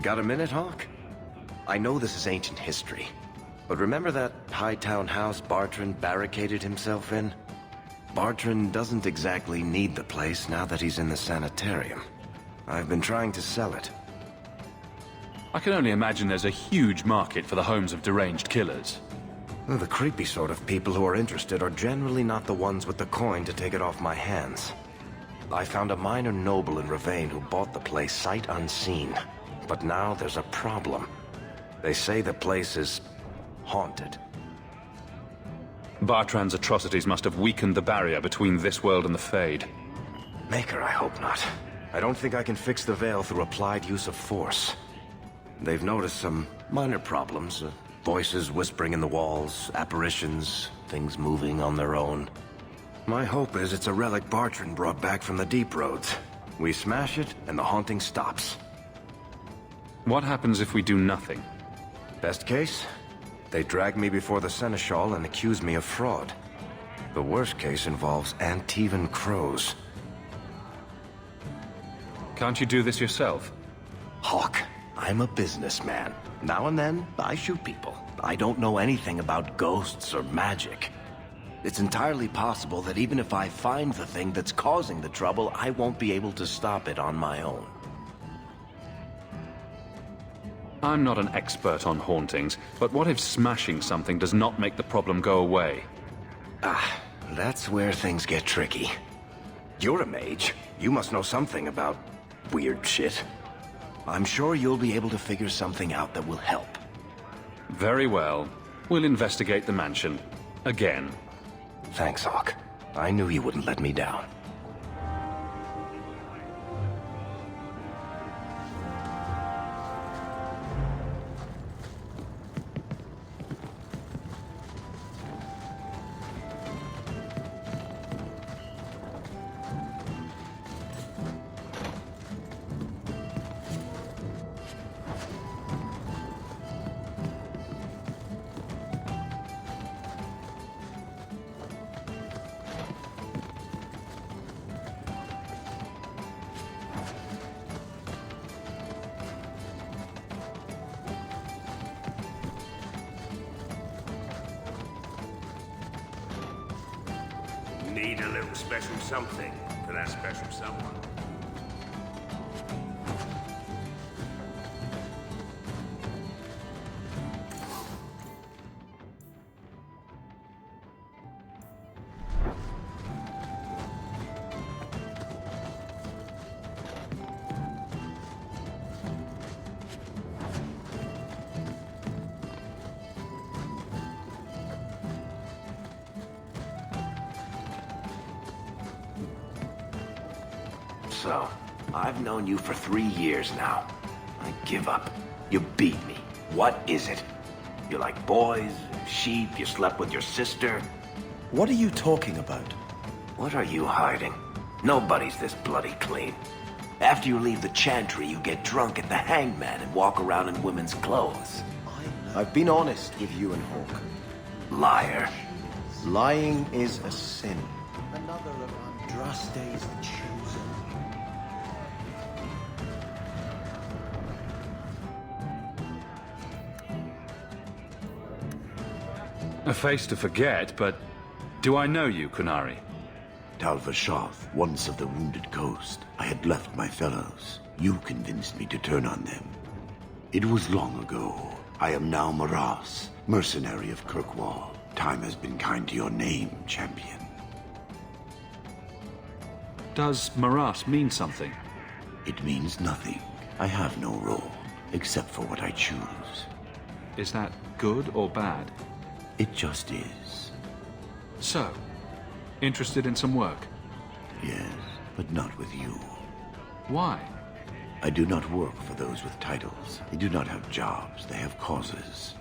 Got a minute, Hawke? I know this is ancient history, but remember that Hightown house Bartrand barricaded himself in? Bartrand doesn't exactly need the place now that he's in the sanitarium. I've been trying to sell it. I can only imagine there's a huge market for the homes of deranged killers. Well, the creepy sort of people who are interested are generally not the ones with the coin to take it off my hands. I found a minor noble in Ravane who bought the place sight unseen. But now there's a problem. They say the place is haunted. Bartrand's atrocities must have weakened the barrier between this world and the Fade. Maker, I hope not. I don't think I can fix the veil through applied use of force. They've noticed some minor problems. Voices whispering in the walls, apparitions, things moving on their own. My hope is it's a relic Bartrand brought back from the Deep Roads. We smash it, and the haunting stops. What happens if we do nothing? Best case? They drag me before the Seneschal and accuse me of fraud. The worst case involves Antivan crows. Can't you do this yourself? Hawke, I'm a businessman. Now and then, I shoot people. I don't know anything about ghosts or magic. It's entirely possible that even if I find the thing that's causing the trouble, I won't be able to stop it on my own. I'm not an expert on hauntings, but what if smashing something does not make the problem go away? That's where things get tricky. You're a mage. You must know something about weird shit. I'm sure you'll be able to figure something out that will help. Very well. We'll investigate the mansion. Again. Thanks, Hawke. I knew you wouldn't let me down. Need a little special something for that special someone. So, I've known you for 3 years now. I give up. You beat me. What is it? You like boys, sheep, you slept with your sister? What are you talking about? What are you hiding? Nobody's this bloody clean. After you leave the chantry, you get drunk at the hangman and walk around in women's clothes. I've been honest with you and Hawke. Liar. Lying is a sin. Another of Andraste's chosen. A face to forget, but do I know you, Kunari? Talvashoth, once of the Wounded Coast. I had left my fellows. You convinced me to turn on them. It was long ago. I am now Maras, mercenary of Kirkwall. Time has been kind to your name, champion. Does Maras mean something? It means nothing. I have no role, except for what I choose. Is that good or bad? It just is. So, interested in some work? Yes, but not with you. Why? I do not work for those with titles. They do not have jobs, they have causes.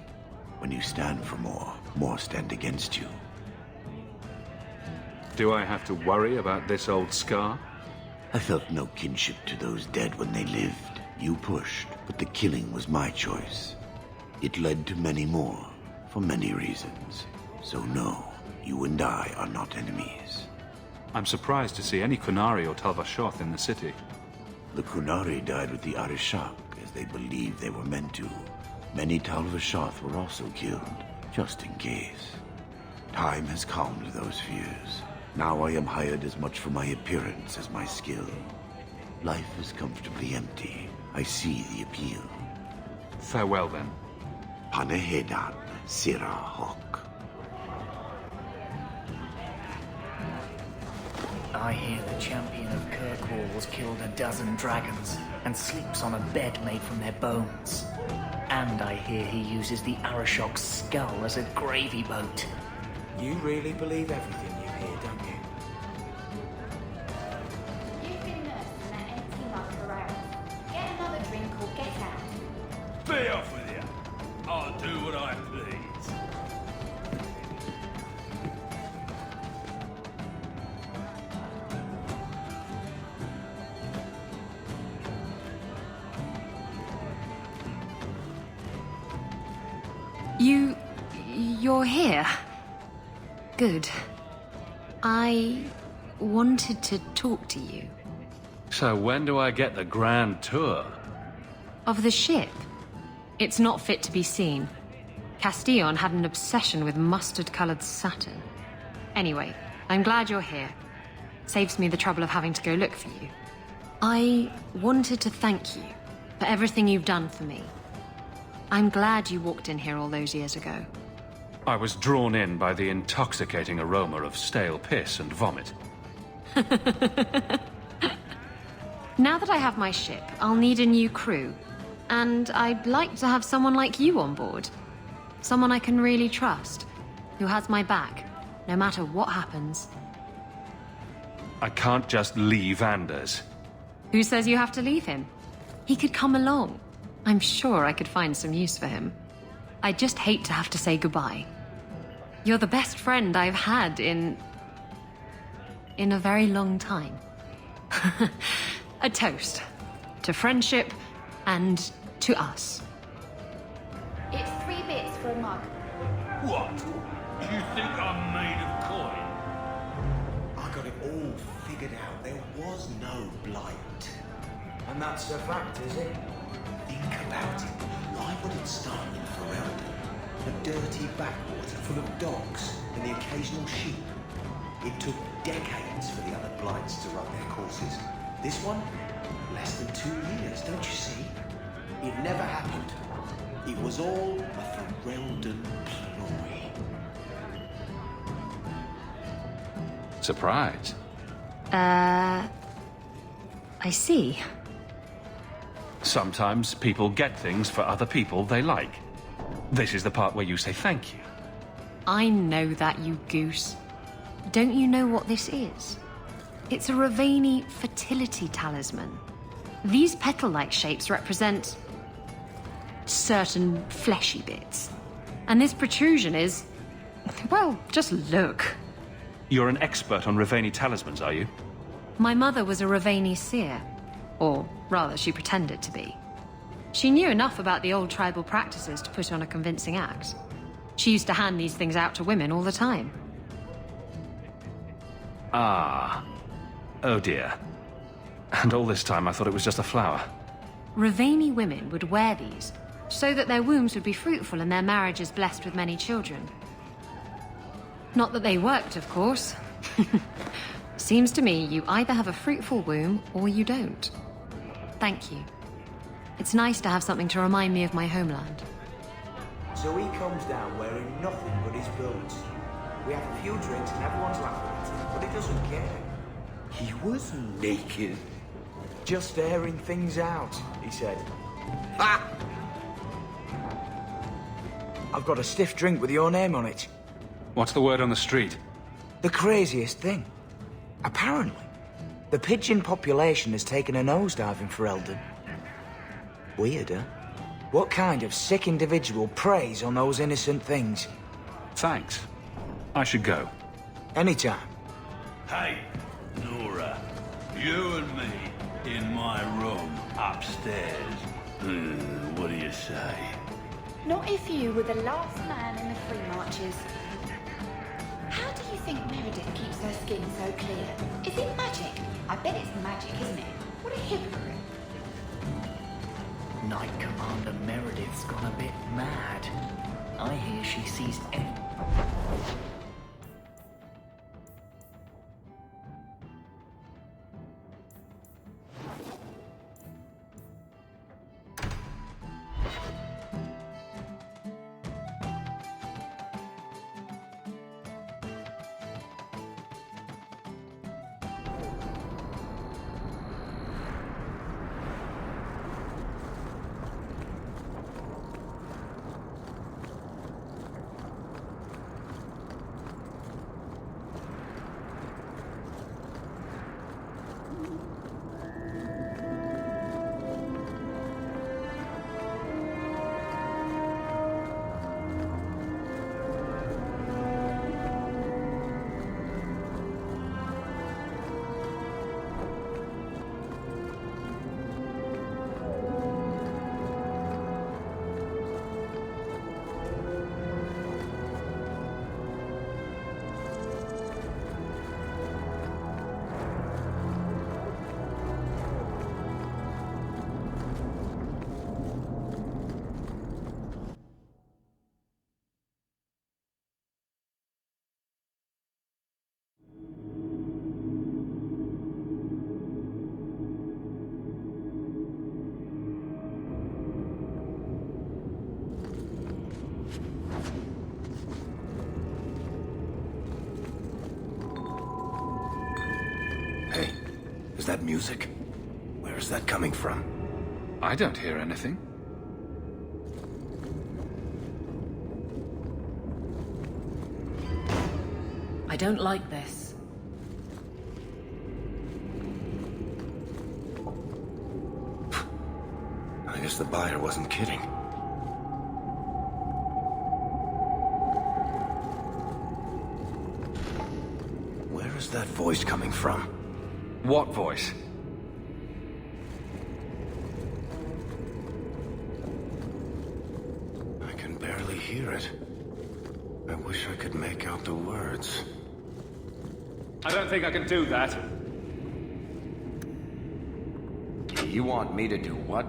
When you stand for more, more stand against you. Do I have to worry about this old scar? I felt no kinship to those dead when they lived. You pushed, but the killing was my choice. It led to many more, for many reasons. So no, you and I are not enemies. I'm surprised to see any Kunari or Talvashoth in the city. The Kunari died with the Arishak as they believed they were meant to. Many Talvashoth were also killed, just in case. Time has calmed those fears. Now I am hired as much for my appearance as my skill. Life is comfortably empty. I see the appeal. Farewell, then. Panehedan, Sira Hawke. I hear the champion of Kirkwall's killed a dozen dragons and sleeps on a bed made from their bones. And I hear he uses the Arashok's skull as a gravy boat. You really believe everything you hear, don't you? You've been nursed in that empty mug for hours. Get another drink or get out. Be off with you. I'll do what I please. You're here? Good. I wanted to talk to you. So when do I get the grand tour? Of the ship? It's not fit to be seen. Castillon had an obsession with mustard-colored satin. Anyway, I'm glad you're here. Saves me the trouble of having to go look for you. I wanted to thank you for everything you've done for me. I'm glad you walked in here all those years ago. I was drawn in by the intoxicating aroma of stale piss and vomit. Now that I have my ship, I'll need a new crew. And I'd like to have someone like you on board. Someone I can really trust, who has my back, no matter what happens. I can't just leave Anders. Who says you have to leave him? He could come along. I'm sure I could find some use for him. I just hate to have to say goodbye. You're the best friend I've had in a very long time. A toast to friendship and to us. It's 3 bits for a mug. What? You think I'm made of coin? I got it all figured out. There was no blight. And that's a fact, is it? Think about it. Why would it start in Ferelden? A dirty backwater full of dogs and the occasional sheep. It took decades for the other blights to run their courses. This one? Less than 2 years, don't you see? It never happened. It was all a Ferelden ploy. Surprise. I see. Sometimes people get things for other people they like. This is the part where you say thank you. I know that, you goose. Don't you know what this is? It's a Ravani fertility talisman. These petal-like shapes represent certain fleshy bits. And this protrusion is... well, just look. You're an expert on Ravani talismans, are you? My mother was a Ravani seer. Or rather, she pretended to be. She knew enough about the old tribal practices to put on a convincing act. She used to hand these things out to women all the time. Ah. Oh dear. And all this time I thought it was just a flower. Ravani women would wear these, so that their wombs would be fruitful and their marriages blessed with many children. Not that they worked, of course. Seems to me you either have a fruitful womb, or you don't. Thank you. It's nice to have something to remind me of my homeland. So he comes down wearing nothing but his boots. We have a few drinks and everyone's laughing at him, but he doesn't care. He was naked. Just airing things out, he said. Ah! I've got a stiff drink with your name on it. What's the word on the street? The craziest thing. Apparently, the pigeon population has taken a nosedive in Ferelden. Weird, huh? What kind of sick individual preys on those innocent things? Thanks. I should go. Anytime. Hey, Nora. You and me in my room upstairs. What do you say? Not if you were the last man in the Free Marches. How do you think Meredith keeps her skin so clear? Is it magic? I bet it's magic, isn't it? What a hypocrite. Knight Commander Meredith's gone a bit mad. I hear she sees any... Is that music? Where is that coming from? I don't hear anything. I don't like this. I guess the buyer wasn't kidding. Where is that voice coming from? What voice? I can barely hear it. I wish I could make out the words. I don't think I can do that. You want me to do what?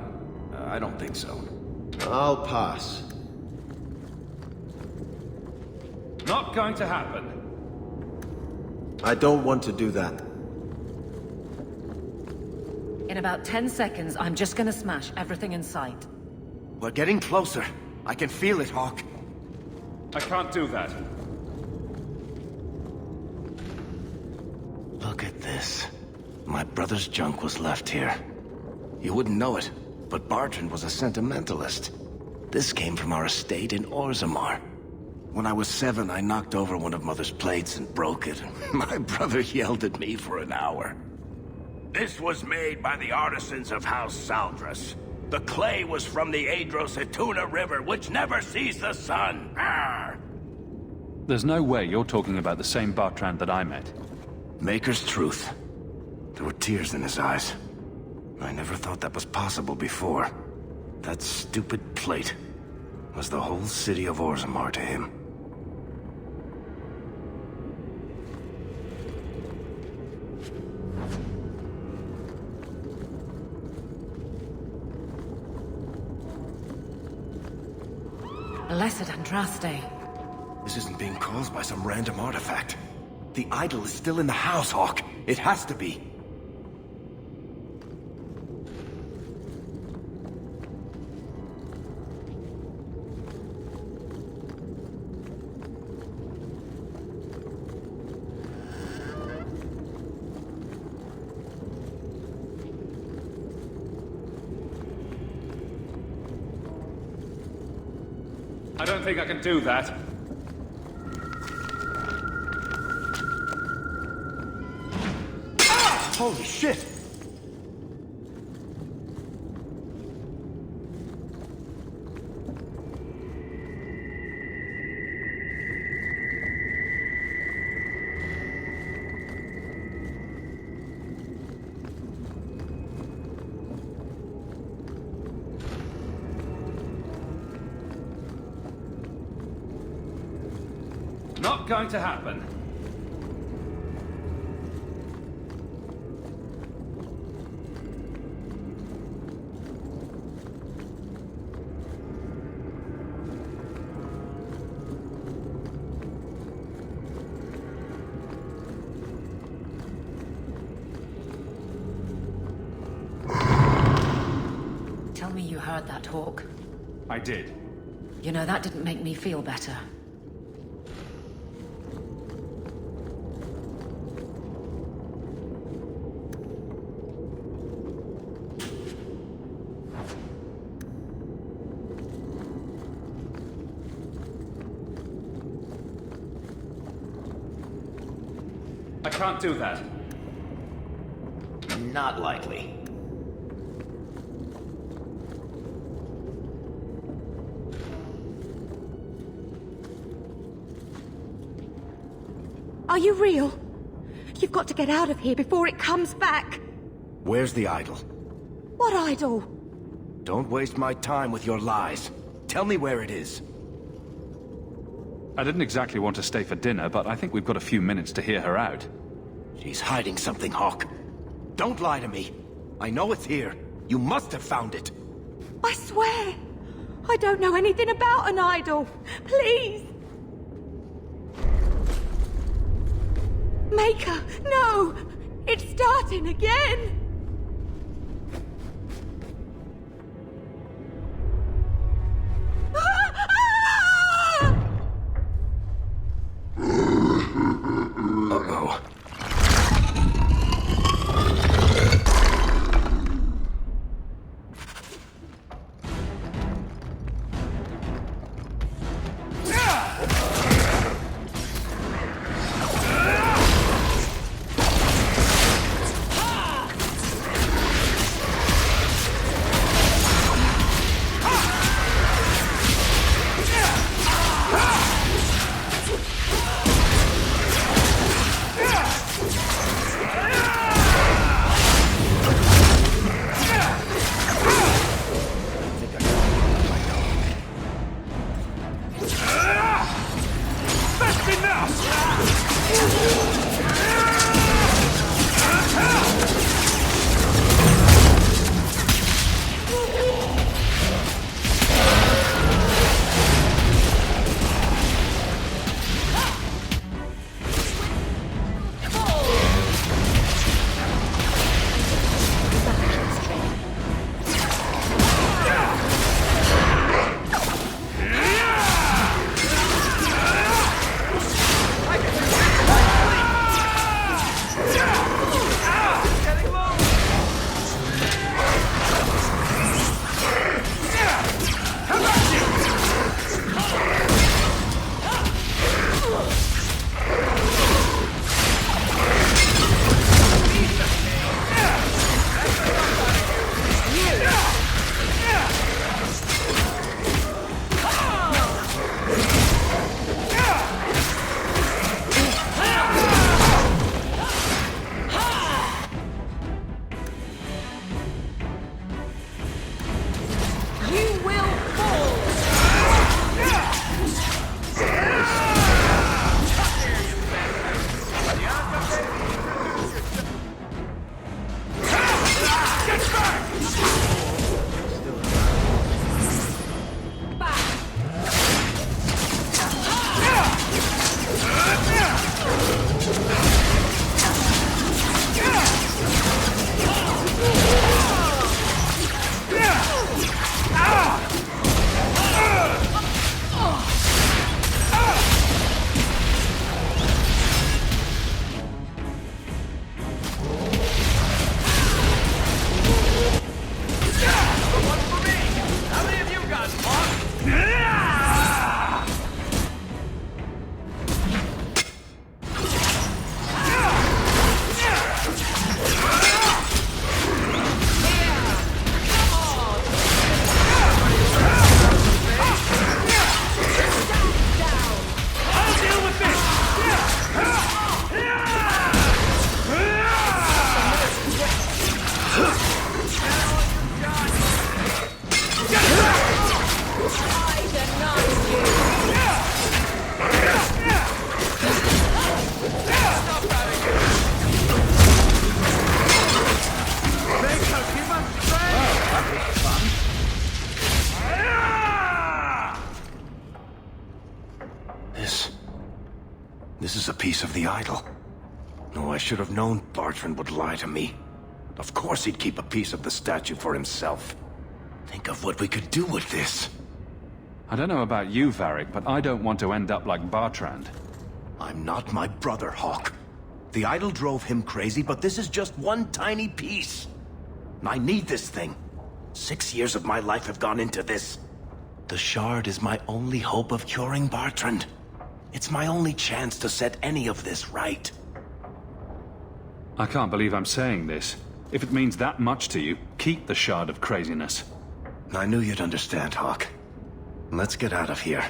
I don't think so. I'll pass. Not going to happen. I don't want to do that. In about 10 seconds, I'm just gonna smash everything in sight. We're getting closer. I can feel it, Hawke. I can't do that. Look at this. My brother's junk was left here. You wouldn't know it, but Bartrand was a sentimentalist. This came from our estate in Orzammar. When I was 7, I knocked over one of Mother's plates and broke it. My brother yelled at me for an hour. This was made by the artisans of House Saldras. The clay was from the Adros-Ituna River, which never sees the sun. Arr! There's no way you're talking about the same Bartrand that I met. Maker's truth. There were tears in his eyes. I never thought that was possible before. That stupid plate was the whole city of Orzammar to him. Blessed Andraste. This isn't being caused by some random artifact. The idol is still in the house, Hawke. It has to be. I don't think I can do that. Holy shit! Not going to happen. me you heard that, Hawke. I did. You know, that didn't make me feel better. I can't do that. Not likely. Are you real? You've got to get out of here before it comes back. Where's the idol? What idol? Don't waste my time with your lies. Tell me where it is. I didn't exactly want to stay for dinner, but I think we've got a few minutes to hear her out. She's hiding something, Hawke. Don't lie to me. I know it's here. You must have found it. I swear. I don't know anything about an idol. Please. Maker, no! It's starting again! Uh-oh. This is a piece of the idol. No, I should have known Bartrand would lie to me. Of course he'd keep a piece of the statue for himself. Think of what we could do with this. I don't know about you, Varric, but I don't want to end up like Bartrand. I'm not my brother, Hawke. The idol drove him crazy, but this is just one tiny piece. I need this thing. 6 years of my life have gone into this. The shard is my only hope of curing Bartrand. It's my only chance to set any of this right. I can't believe I'm saying this. If it means that much to you, keep the shard of craziness. I knew you'd understand, Hawke. Let's get out of here.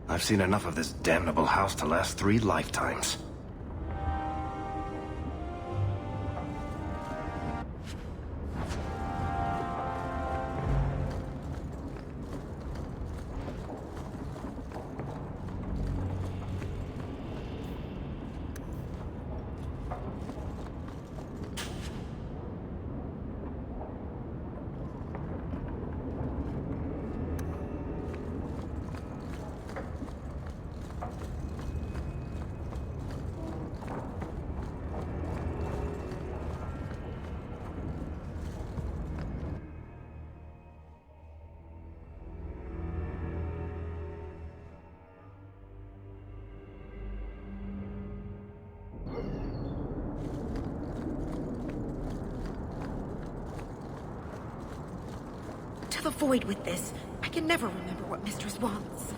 I've seen enough of this damnable house to last 3 lifetimes. To the void with this. I can never remember what Mistress wants.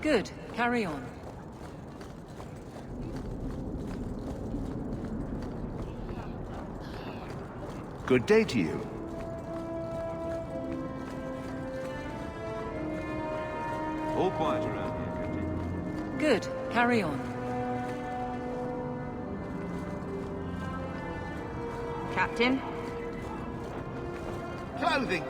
Good. Carry on. Good day to you. All quiet around here, Captain. Good. Carry on. Captain? Clothing!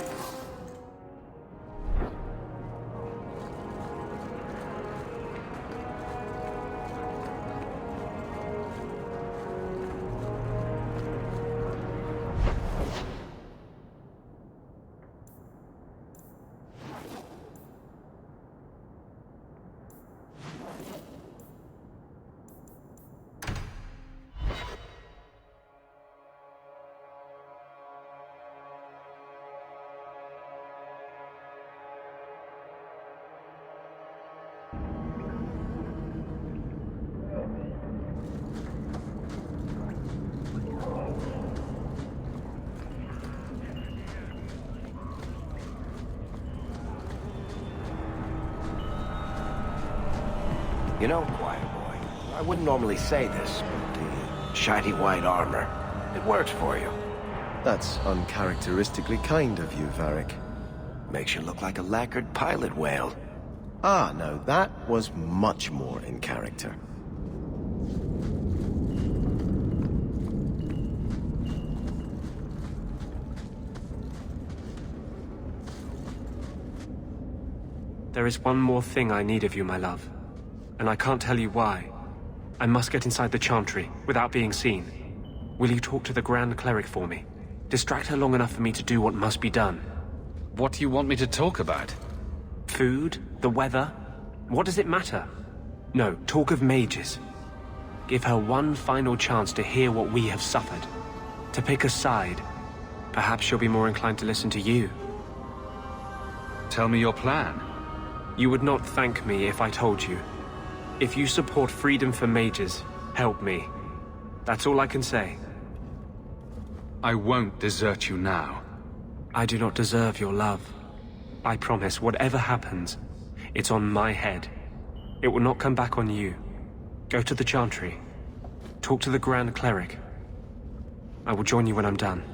You know, quiet boy, I wouldn't normally say this, but the shiny white armor, it works for you. That's uncharacteristically kind of you, Varric. Makes you look like a lacquered pilot whale. Ah, no, that was much more in character. There is one more thing I need of you, my love. And I can't tell you why. I must get inside the Chantry, without being seen. Will you talk to the Grand Cleric for me? Distract her long enough for me to do what must be done. What do you want me to talk about? Food? The weather? What does it matter? No, talk of mages. Give her one final chance to hear what we have suffered. To pick a side. Perhaps she'll be more inclined to listen to you. Tell me your plan. You would not thank me if I told you. If you support freedom for mages, help me. That's all I can say. I won't desert you now. I do not deserve your love. I promise, whatever happens, it's on my head. It will not come back on you. Go to the Chantry. Talk to the Grand Cleric. I will join you when I'm done.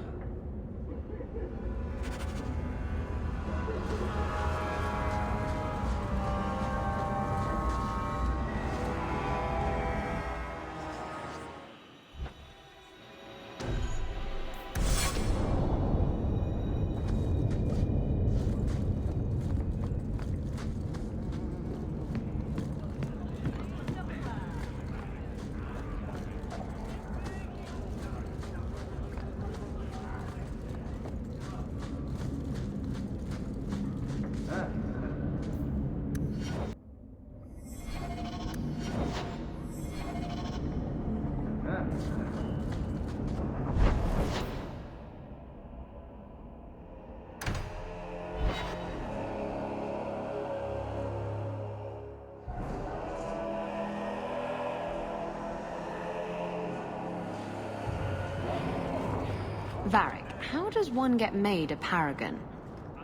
Varric, how does one get made a paragon?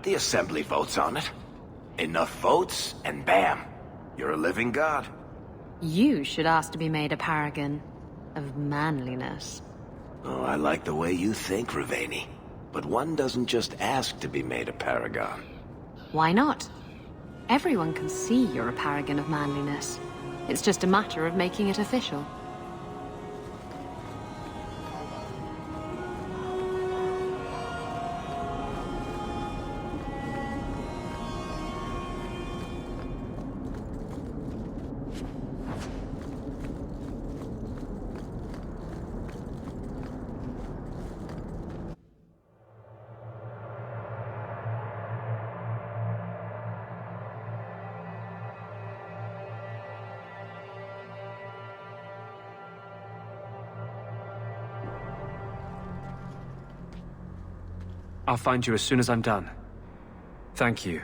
The Assembly votes on it. Enough votes, and bam! You're a living god. You should ask to be made a paragon of manliness. Oh, I like the way you think, Ravani. But one doesn't just ask to be made a paragon. Why not? Everyone can see you're a paragon of manliness. It's just a matter of making it official. I'll find you as soon as I'm done. Thank you.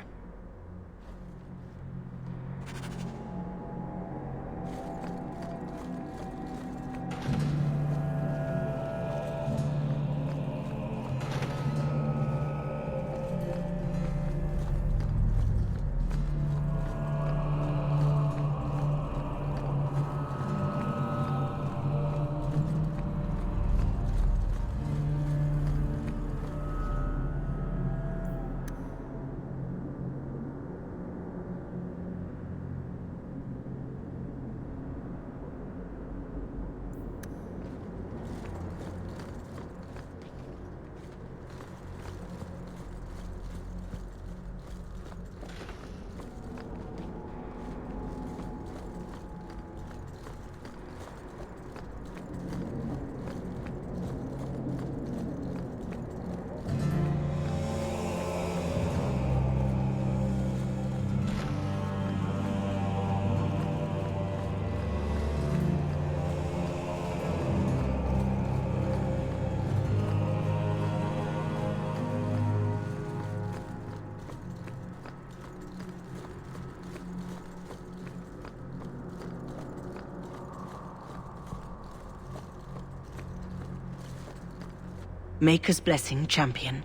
Maker's blessing, champion.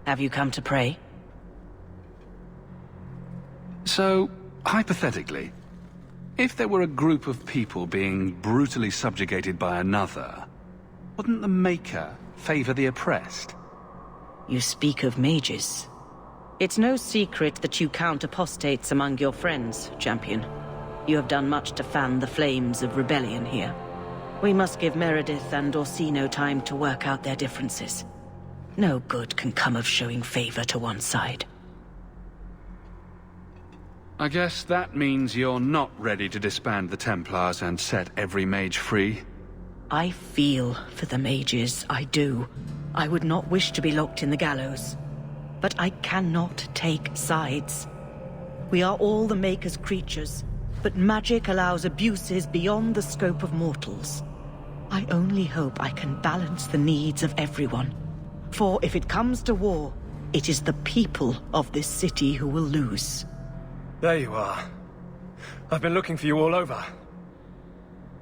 Have you come to pray? So, hypothetically, if there were a group of people being brutally subjugated by another, wouldn't the Maker favor the oppressed? You speak of mages. It's no secret that you count apostates among your friends, champion. You have done much to fan the flames of rebellion here. We must give Meredith and Orsino time to work out their differences. No good can come of showing favor to one side. I guess that means you're not ready to disband the Templars and set every mage free? I feel for the mages, I do. I would not wish to be locked in the gallows. But I cannot take sides. We are all the Maker's creatures, but magic allows abuses beyond the scope of mortals. I only hope I can balance the needs of everyone. For if it comes to war, it is the people of this city who will lose. There you are. I've been looking for you all over.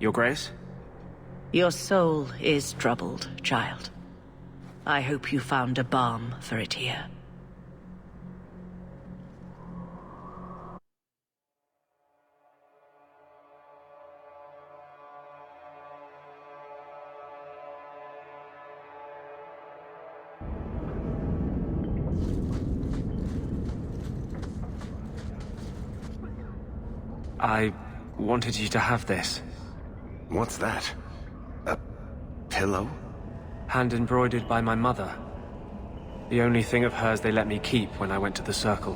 Your Grace? Your soul is troubled, child. I hope you found a balm for it here. I wanted you to have this. What's that? A pillow? Hand embroidered by my mother. The only thing of hers they let me keep when I went to the Circle.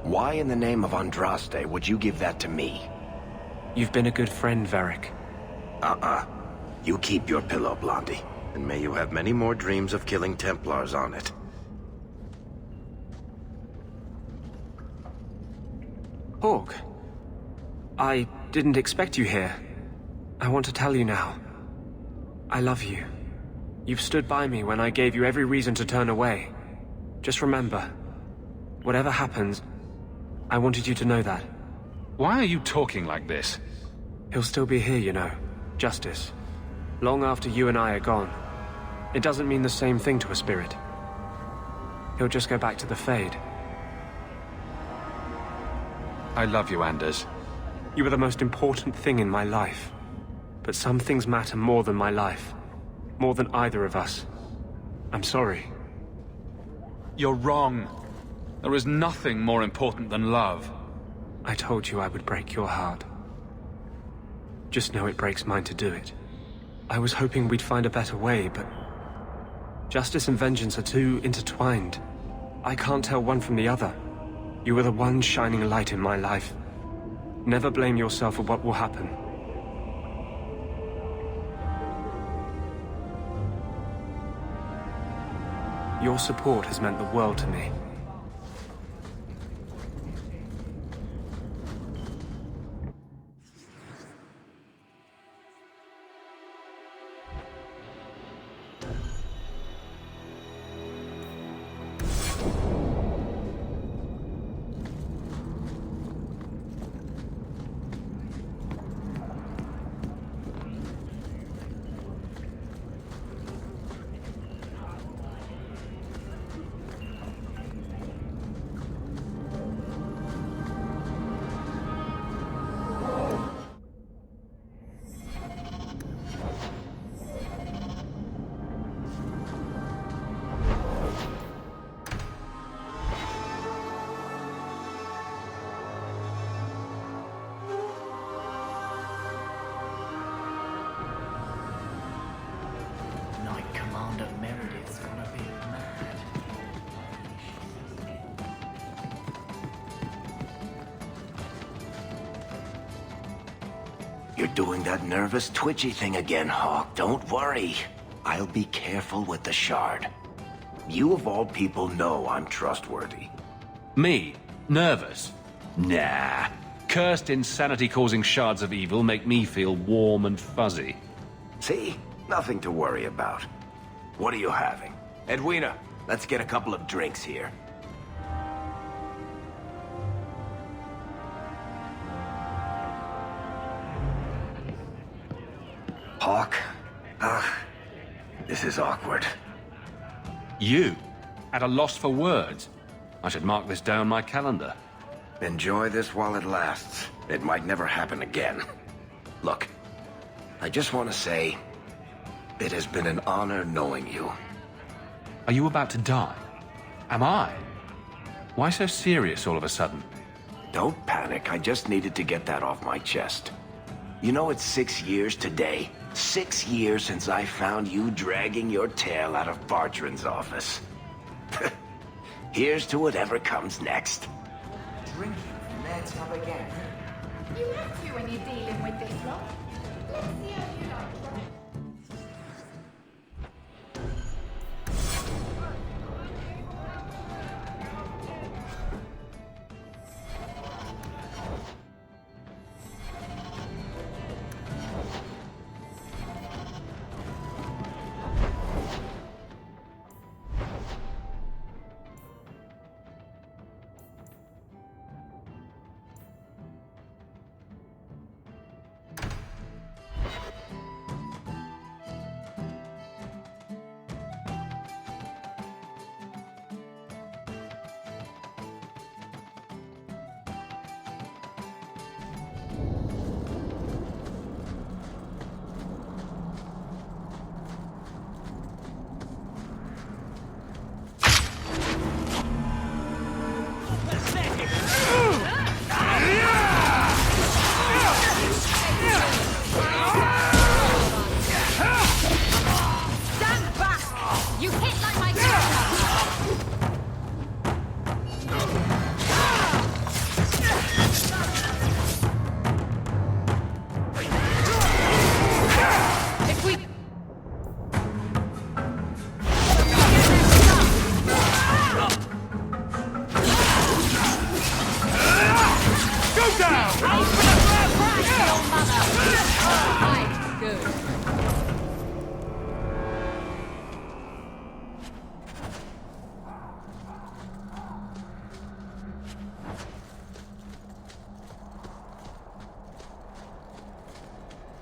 Why in the name of Andraste would you give that to me? You've been a good friend, Varric. You keep your pillow, Blondie. And may you have many more dreams of killing Templars on it. Hawke. I didn't expect you here. I want to tell you now. I love you. You've stood by me when I gave you every reason to turn away. Just remember, whatever happens, I wanted you to know that. Why are you talking like this? He'll still be here, you know. Justice. Long after you and I are gone. It doesn't mean the same thing to a spirit. He'll just go back to the Fade. I love you, Anders. You were the most important thing in my life. But some things matter more than my life. More than either of us. I'm sorry. You're wrong. There is nothing more important than love. I told you I would break your heart. Just know it breaks mine to do it. I was hoping we'd find a better way, but... justice and vengeance are too intertwined. I can't tell one from the other. You were the one shining light in my life. Never blame yourself for what will happen. Your support has meant the world to me. You're doing that nervous, twitchy thing again, Hawke. Don't worry. I'll be careful with the shard. You of all people know I'm trustworthy. Me? Nervous? Nah. Cursed insanity-causing shards of evil make me feel warm and fuzzy. See? Nothing to worry about. What are you having? Edwina, let's get a couple of drinks here. Hawke? This is awkward. You? At a loss for words? I should mark this down my calendar. Enjoy this while it lasts. It might never happen again. Look, I just want to say, it has been an honor knowing you. Are you about to die? Am I? Why so serious all of a sudden? Don't panic, I just needed to get that off my chest. You know it's 6 years today. 6 years since I found you dragging your tail out of Bartran's office. Here's to whatever comes next. Drinking from their tub again. You have to when you're dealing with this lot. Let's see how you like it.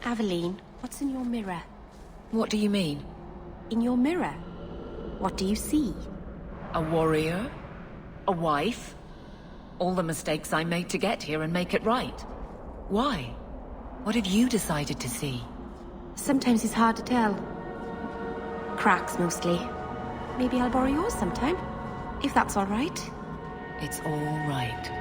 Aveline, what's in your mirror? What do you mean? In your mirror, what do you see? A warrior? A wife? All the mistakes I made to get here and make it right. Why? What have you decided to see? Sometimes it's hard to tell. Cracks, mostly. Maybe I'll borrow yours sometime, if that's all right. It's all right.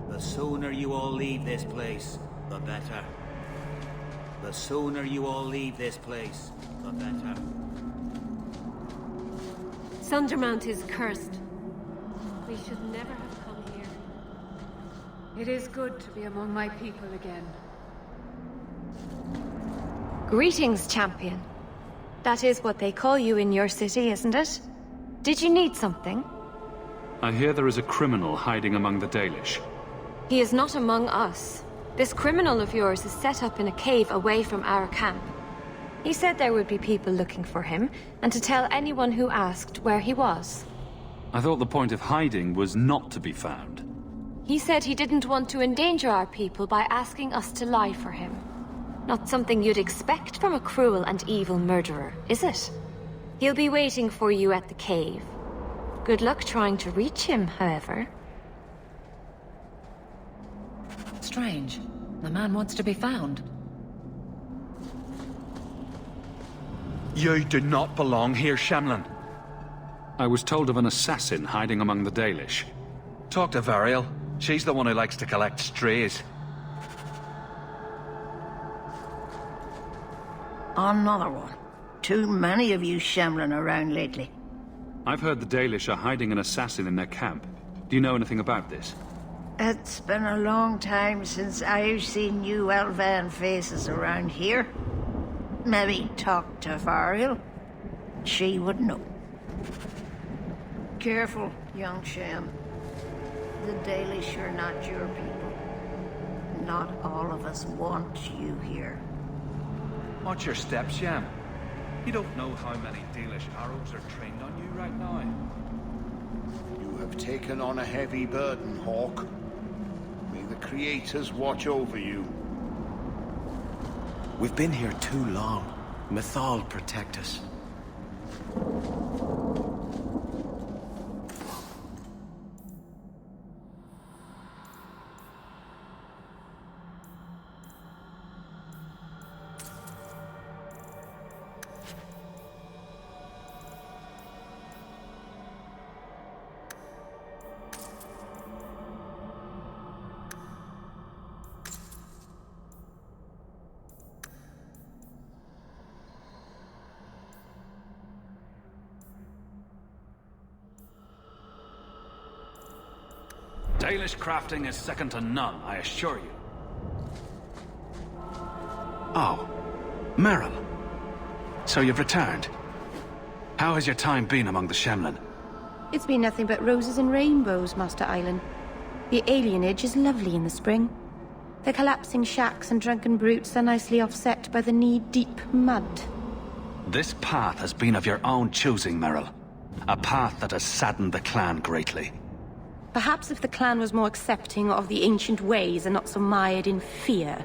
The sooner you all leave this place, the better. The sooner you all leave this place, the better. Sundermount is cursed. We should never have come here. It is good to be among my people again. Greetings, champion. That is what they call you in your city, isn't it? Did you need something? I hear there is a criminal hiding among the Dalish. He is not among us. This criminal of yours is set up in a cave away from our camp. He said there would be people looking for him, and to tell anyone who asked where he was. I thought the point of hiding was not to be found. He said he didn't want to endanger our people by asking us to lie for him. Not something you'd expect from a cruel and evil murderer, is it? He'll be waiting for you at the cave. Good luck trying to reach him, however. Strange. The man wants to be found. You do not belong here, Shamlan. I was told of an assassin hiding among the Dalish. Talk to Variel. She's the one who likes to collect strays. Another one. Too many of you shambling around lately. I've heard the Dalish are hiding an assassin in their camp. Do you know anything about this? It's been a long time since I've seen new Elvan faces around here. Maybe talk to Variel. She would know. Careful, young Sham. The Dalish are not your people. Not all of us want you here. Watch your step, Sham. You don't know how many Dalish arrows are trained on you right now. You have taken on a heavy burden, Hawke. May the Creators watch over you. We've been here too long. Mythal protect us. Dalish crafting is second to none, I assure you. Oh, Merrill. So you've returned. How has your time been among the Shemlin? It's been nothing but roses and rainbows, Master Island. The alienage is lovely in the spring. The collapsing shacks and drunken brutes are nicely offset by the knee-deep mud. This path has been of your own choosing, Merrill. A path that has saddened the clan greatly. Perhaps if the clan was more accepting of the ancient ways and not so mired in fear.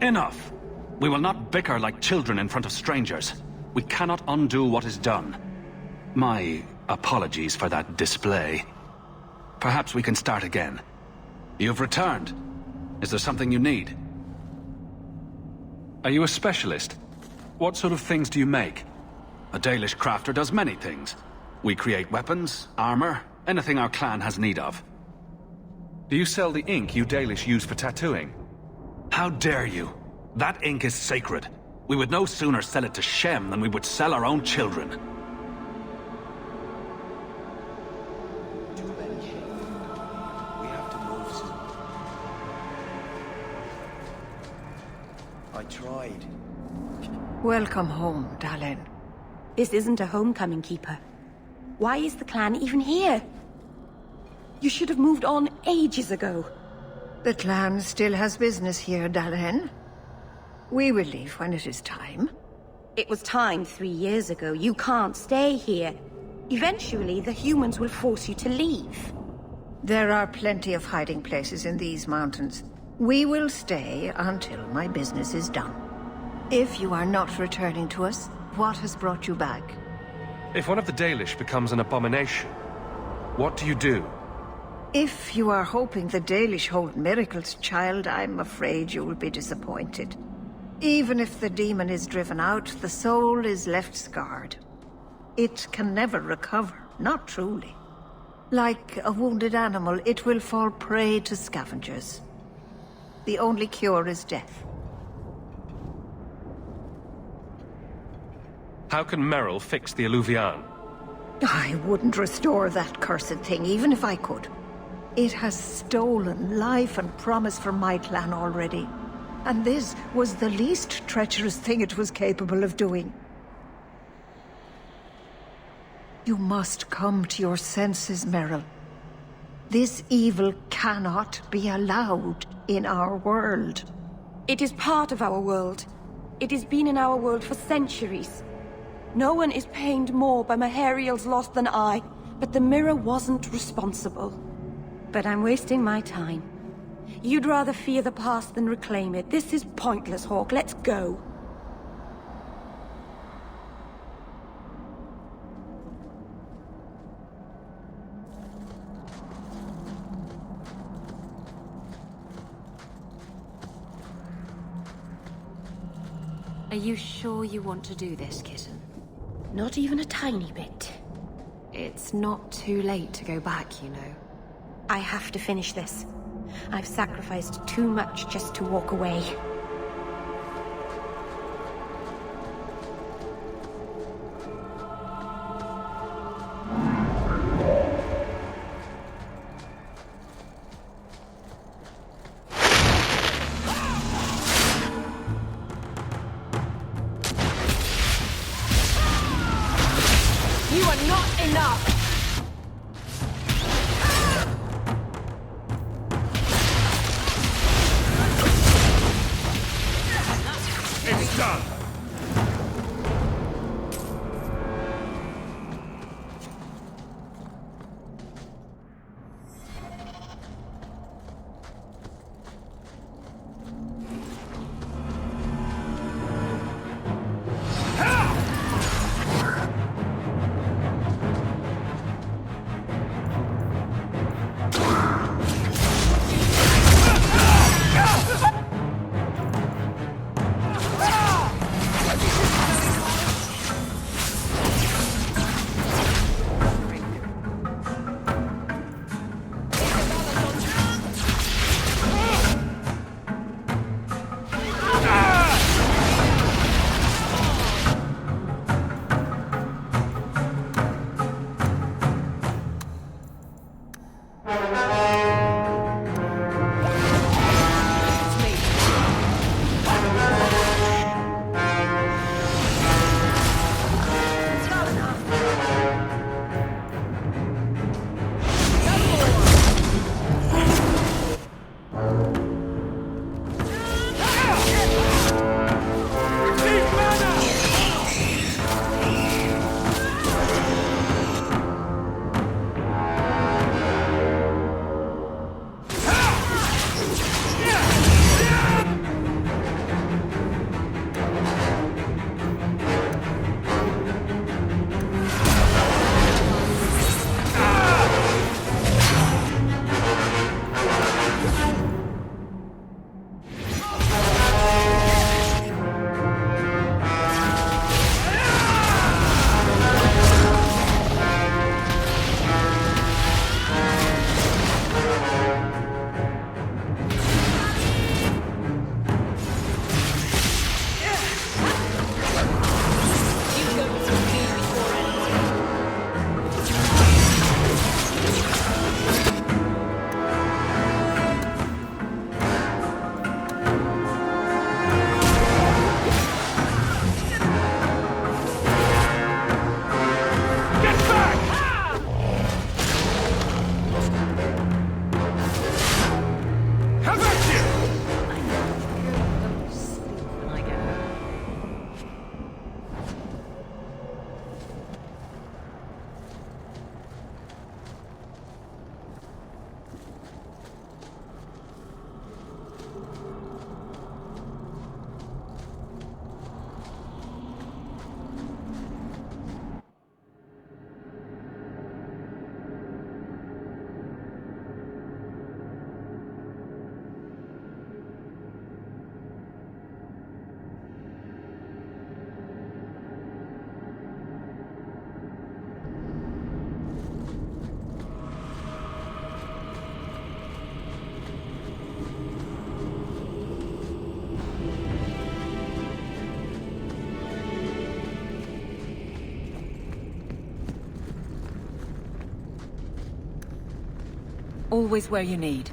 Enough! We will not bicker like children in front of strangers. We cannot undo what is done. My apologies for that display. Perhaps we can start again. You've returned. Is there something you need? Are you a specialist? What sort of things do you make? A Dalish crafter does many things. We create weapons, armor, anything our clan has need of. Do you sell the ink you Dalish use for tattooing? How dare you? That ink is sacred. We would no sooner sell it to Shem than we would sell our own children. We have to move soon. tried. Welcome home, Dallin. This isn't a homecoming, Keeper. Why is the clan even here? You should have moved on ages ago. The clan still has business here, Dallin. We will leave when it is time. It was time 3 years ago. You can't stay here. Eventually, the humans will force you to leave. There are plenty of hiding places in these mountains. We will stay until my business is done. If you are not returning to us, what has brought you back? If one of the Dalish becomes an abomination, what do you do? If you are hoping the Dalish hold miracles, child, I'm afraid you will be disappointed. Even if the demon is driven out, the soul is left scarred. It can never recover, not truly. Like a wounded animal, it will fall prey to scavengers. The only cure is death. How can Merrill fix the Alluvian? I wouldn't restore that cursed thing, even if I could. It has stolen life and promise from my clan already. And this was the least treacherous thing it was capable of doing. You must come to your senses, Merrill. This evil cannot be allowed in our world. It is part of our world. It has been in our world for centuries. No one is pained more by Mahariel's loss than I, but the mirror wasn't responsible. But I'm wasting my time. You'd rather fear the past than reclaim it. This is pointless, Hawke. Let's go. Are you sure you want to do this, kitten? Not even a tiny bit. It's not too late to go back, you know. I have to finish this. I've sacrificed too much just to walk away. You are not enough! It's done! Always where you need.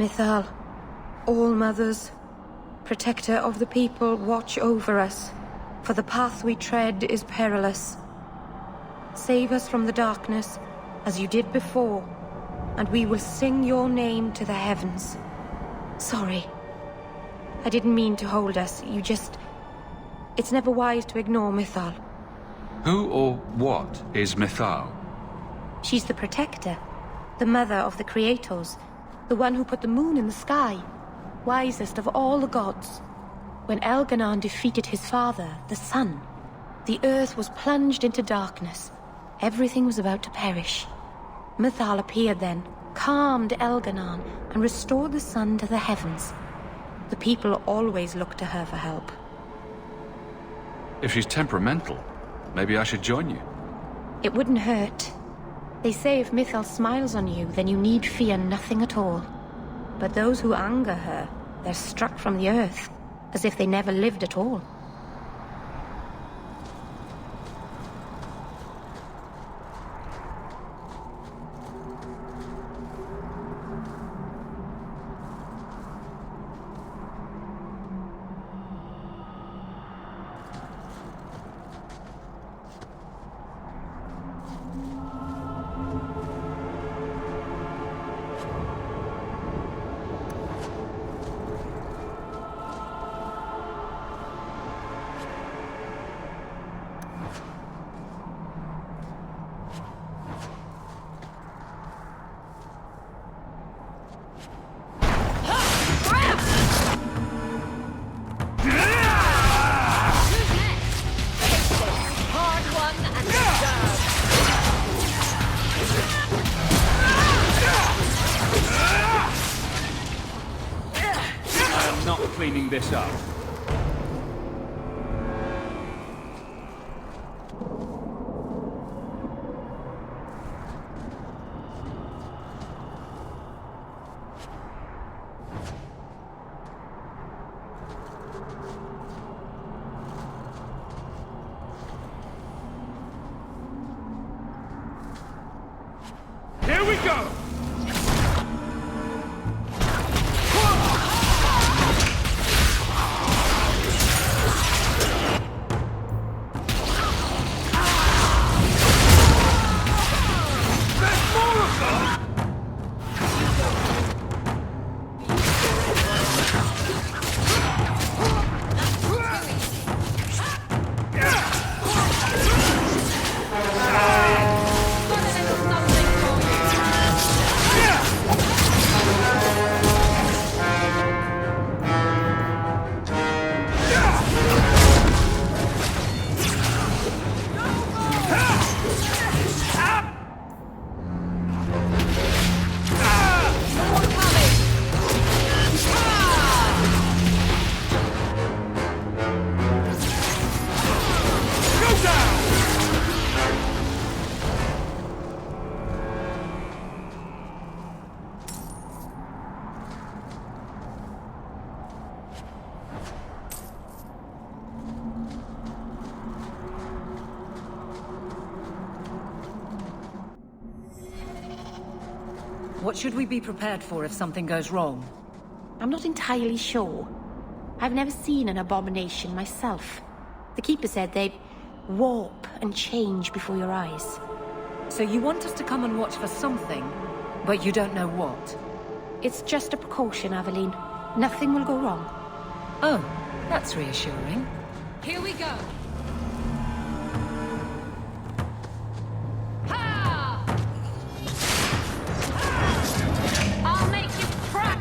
Mythal, All-Mothers, protector of the people, watch over us, for the path we tread is perilous. Save us from the darkness, as you did before, and we will sing your name to the heavens. Sorry. I didn't mean to hold us. It's never wise to ignore Mythal. Who or what is Mythal? She's the protector, the mother of the creators, the one who put the moon in the sky, wisest of all the gods. When Elganon defeated his father, the sun, the earth was plunged into darkness. Everything was about to perish. Mythal appeared then, calmed Elganon, and restored the sun to the heavens. The people always looked to her for help. If she's temperamental, maybe I should join you. It wouldn't hurt. They say if Mythal smiles on you, then you need fear nothing at all. But those who anger her, they're struck from the earth, as if they never lived at all. Cleaning this up. Here we go! What should we be prepared for if something goes wrong? I'm not entirely sure. I've never seen an abomination myself. The Keeper said they'd warp and change before your eyes. So you want us to come and watch for something, but you don't know what? It's just a precaution, Aveline. Nothing will go wrong. Oh, that's reassuring. Here we go. I'll make you crack.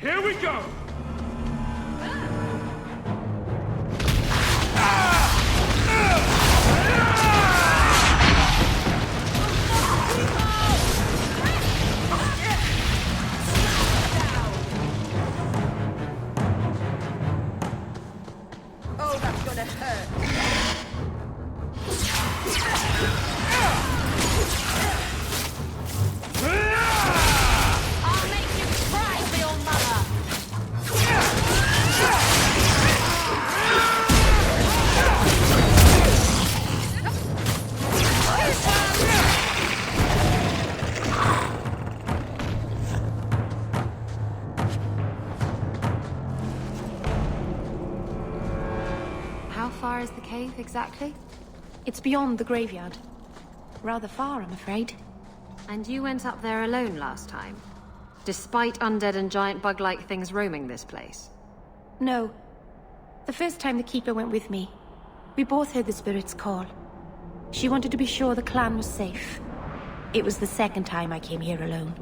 Here we go! Oh, that's gonna hurt. I'll make you cry for your mother! How far is the cave, exactly? It's beyond the graveyard. Rather far, I'm afraid. And you went up there alone last time? Despite undead and giant bug-like things roaming this place? No. The first time the Keeper went with me, we both heard the Spirit's call. She wanted to be sure the clan was safe. It was the second time I came here alone.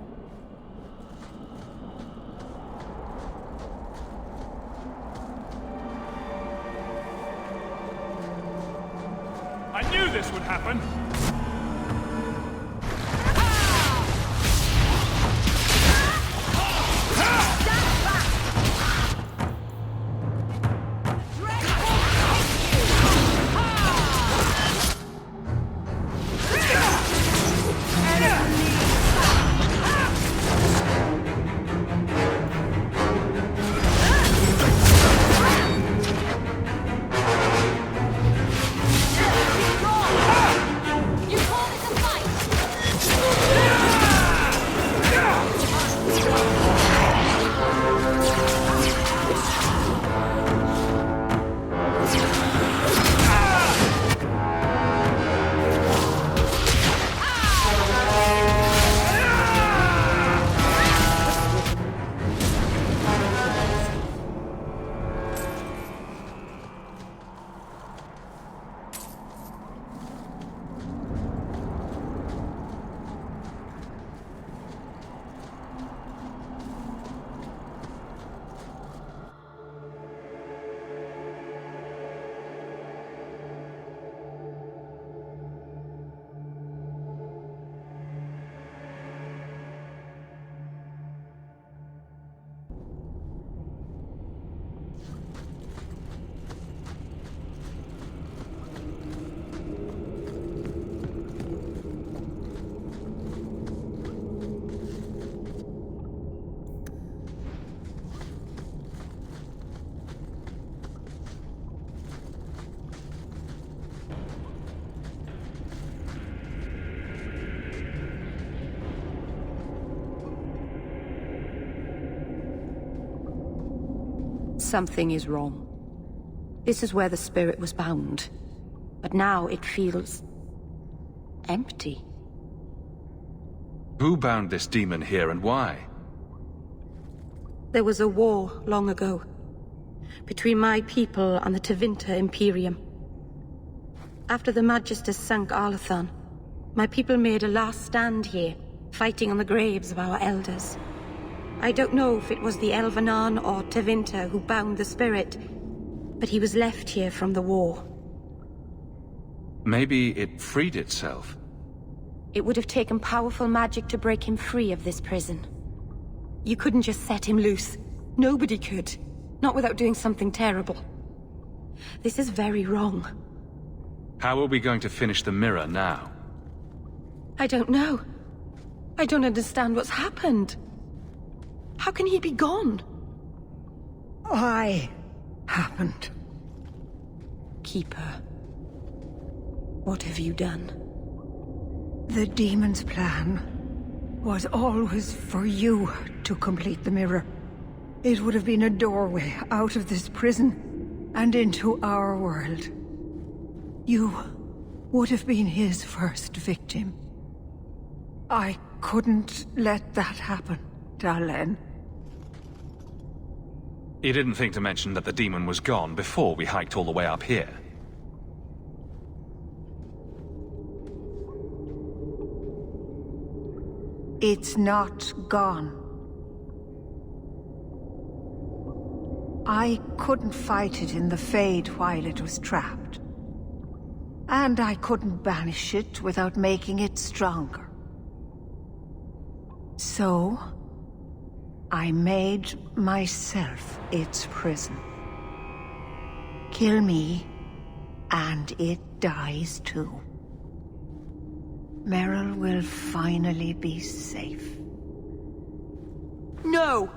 I knew this would happen! Something is wrong. This is where the Spirit was bound. But now it feels... empty. Who bound this demon here and why? There was a war long ago. Between my people and the Tevinter Imperium. After the Magisters sank Arlathan, my people made a last stand here, fighting on the graves of our elders. I don't know if it was the Elvenan or Tevinter who bound the Spirit, but he was left here from the war. Maybe it freed itself. It would have taken powerful magic to break him free of this prison. You couldn't just set him loose. Nobody could. Not without doing something terrible. This is very wrong. How are we going to finish the mirror now? I don't know. I don't understand what's happened. How can he be gone? Why happened? Keeper. What have you done? The demon's plan was always for you to complete the mirror. It would have been a doorway out of this prison and into our world. You would have been his first victim. I couldn't let that happen, Dalen. You didn't think to mention that the demon was gone before we hiked all the way up here. It's not gone. I couldn't fight it in the Fade while it was trapped. And I couldn't banish it without making it stronger. So, I made myself its prison. Kill me, and it dies too. Merrill will finally be safe. No!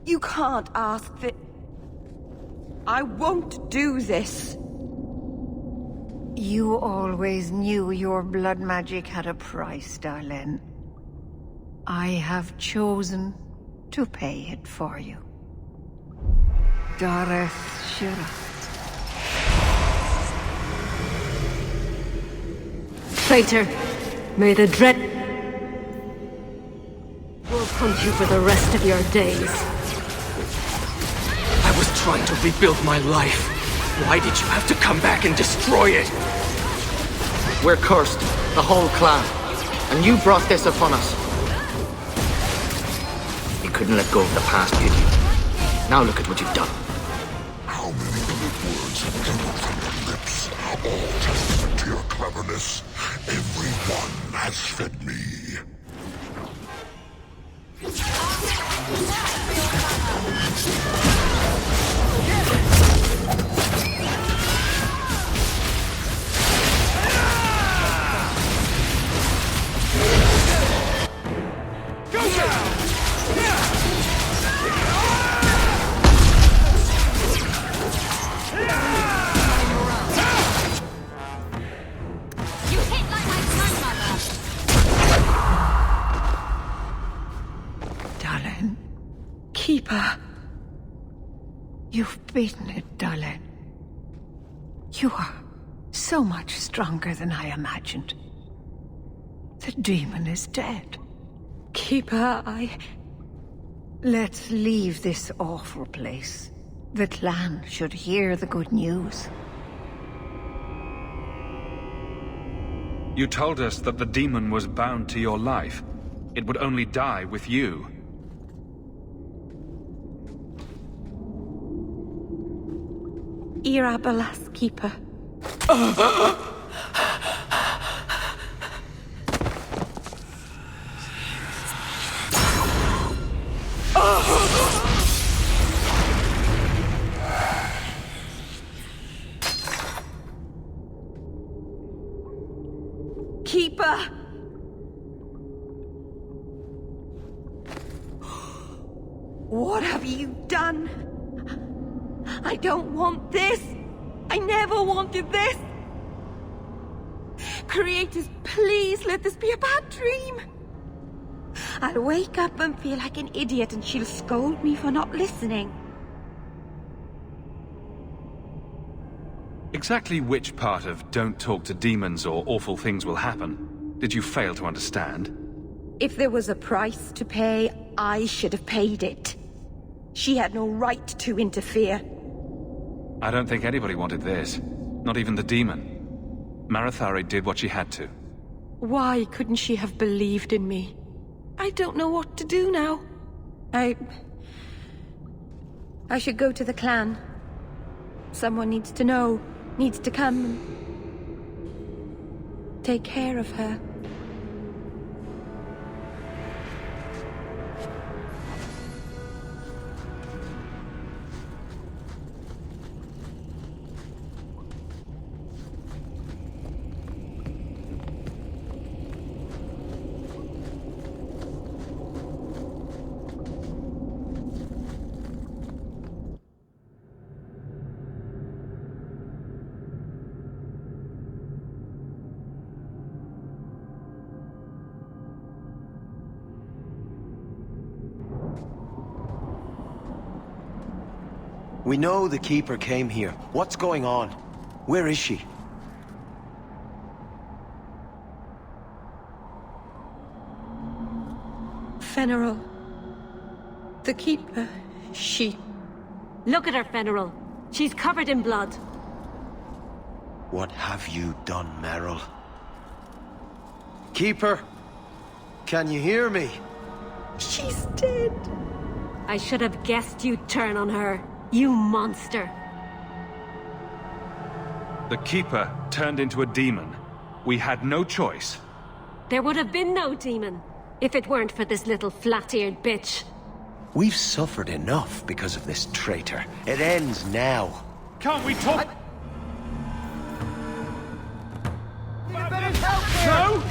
You can't ask that. I won't do this. You always knew your blood magic had a price, darling. I have chosen to pay it for you. Dareth Shira. Traitor, may the dread will hunt you for the rest of your days. I was trying to rebuild my life. Why did you have to come back and destroy it? We're cursed, the whole clan. And you brought this upon us. You couldn't let go of the past, did you? Now look at what you've done. How many good words have trembled from your lips? All testament to your cleverness. Everyone has fed me. Darling. Keeper. You've beaten it, darling. You are so much stronger than I imagined. The demon is dead. Keeper, Let's leave this awful place. The clan should hear the good news. You told us that the demon was bound to your life. It would only die with you. Irabalas, Keeper. Keeper! What have you done? I don't want this! I never wanted this! Creators, please let this be a bad dream! I'll wake up and feel like an idiot and she'll scold me for not listening. Exactly which part of don't talk to demons or awful things will happen did you fail to understand? If there was a price to pay, I should have paid it. She had no right to interfere. I don't think anybody wanted this. Not even the demon. Marathari did what she had to. Why couldn't she have believed in me? I don't know what to do now. I should go to the clan. Someone needs to know, needs to come and take care of her. We know the Keeper came here. What's going on? Where is she? Fenris. The Keeper, she... Look at her, Fenris. She's covered in blood. What have you done, Merrill? Keeper? Can you hear me? She's dead. I should have guessed you'd turn on her. You monster. The Keeper turned into a demon. We had no choice. There would have been no demon, if it weren't for this little flat-eared bitch. We've suffered enough because of this traitor. It ends now. Can't we talk? No!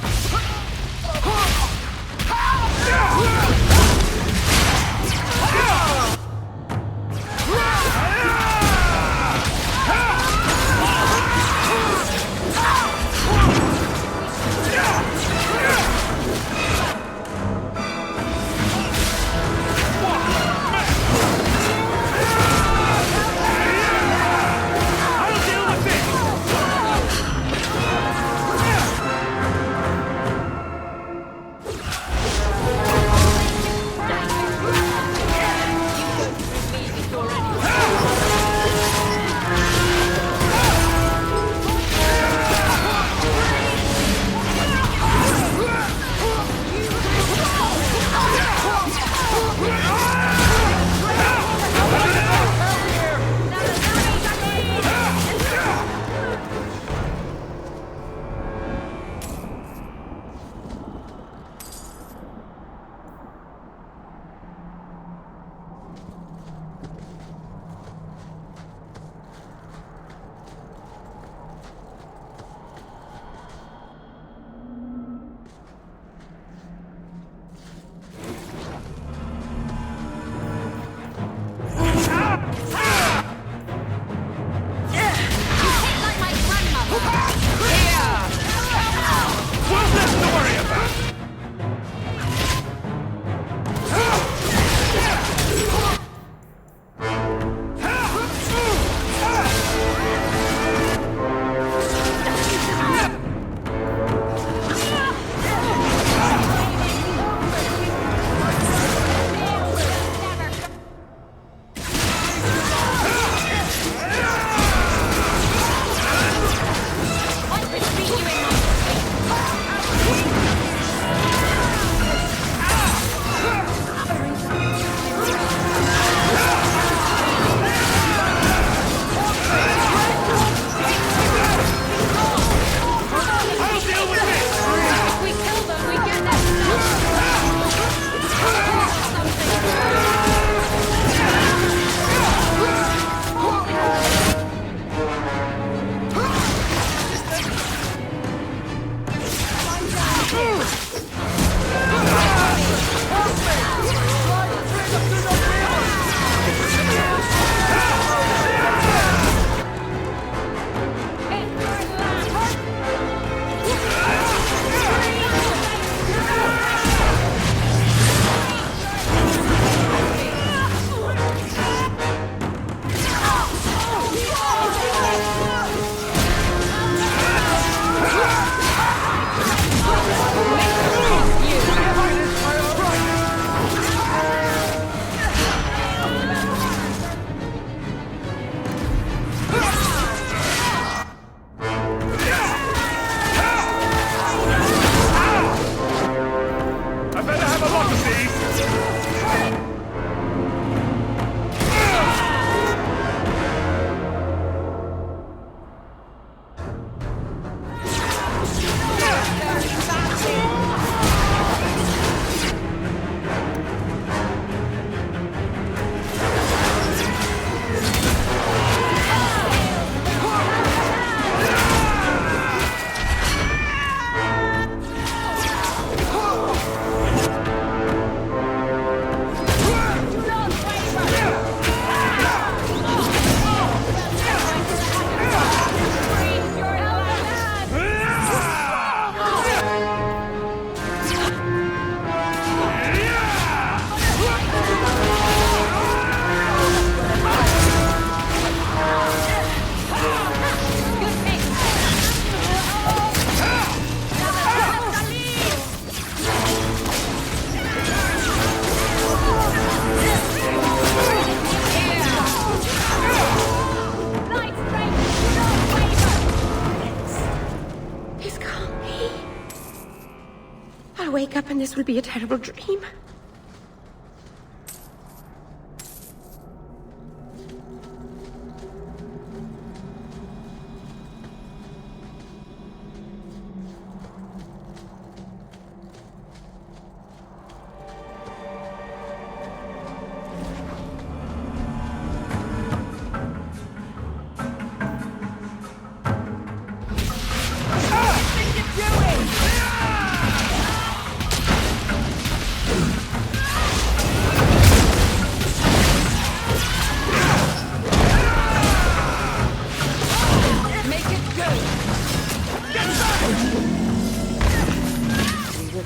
I'll wake up and this will be a terrible dream.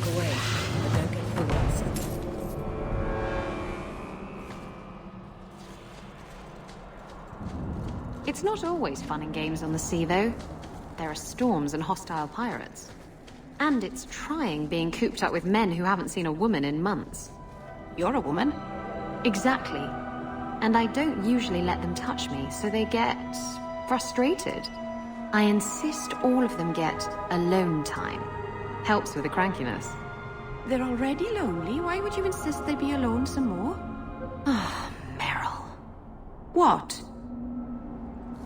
look away, but don't get fooled else. It's not always fun and games on the sea, though. There are storms and hostile pirates. And it's trying being cooped up with men who haven't seen a woman in months. You're a woman. Exactly. And I don't usually let them touch me, so they get frustrated. I insist all of them get alone time. Helps with the crankiness. They're already lonely. Why would you insist they be alone some more? Ah, Meryl. What?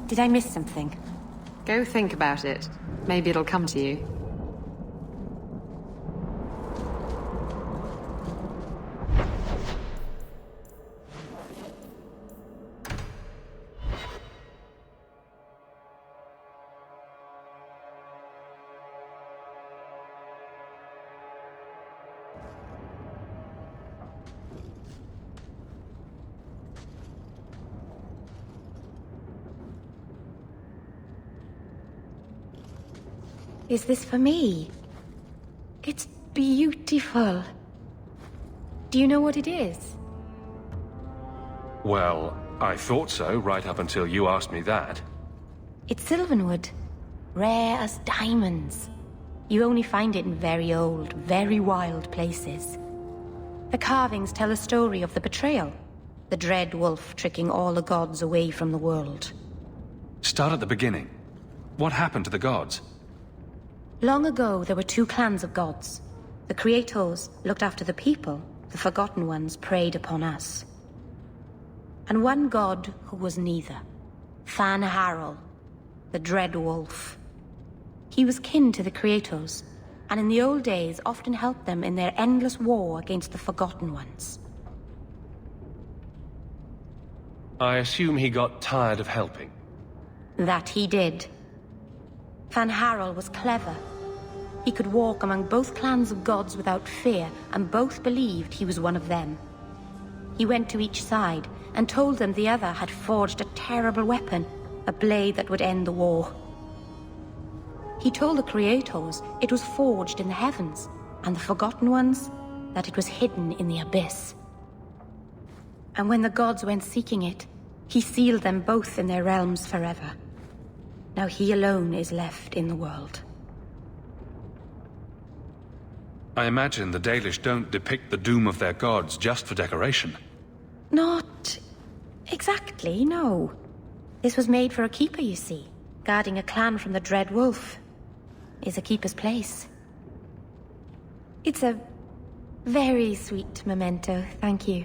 Did I miss something? Go think about it. Maybe it'll come to you. Is this for me? It's beautiful. Do you know what it is? Well, I thought so right up until you asked me that. It's sylvanwood. Rare as diamonds. You only find it in very old, very wild places. The carvings tell a story of the betrayal. The dread wolf tricking all the gods away from the world. Start at the beginning. What happened to the gods? Long ago, there were two clans of gods. The Creators looked after the people, the Forgotten Ones preyed upon us. And one god who was neither. Fan Harel, the Dread Wolf. He was kin to the Creators, and in the old days often helped them in their endless war against the Forgotten Ones. I assume he got tired of helping. That he did. Fan Harel was clever. He could walk among both clans of gods without fear, and both believed he was one of them. He went to each side and told them the other had forged a terrible weapon, a blade that would end the war. He told the Creators it was forged in the heavens, and the Forgotten Ones that it was hidden in the abyss. And when the gods went seeking it, he sealed them both in their realms forever. Now he alone is left in the world. I imagine the Dalish don't depict the doom of their gods just for decoration. Not exactly, no. This was made for a keeper, you see. Guarding a clan from the Dread Wolf is a keeper's place. It's a very sweet memento, thank you.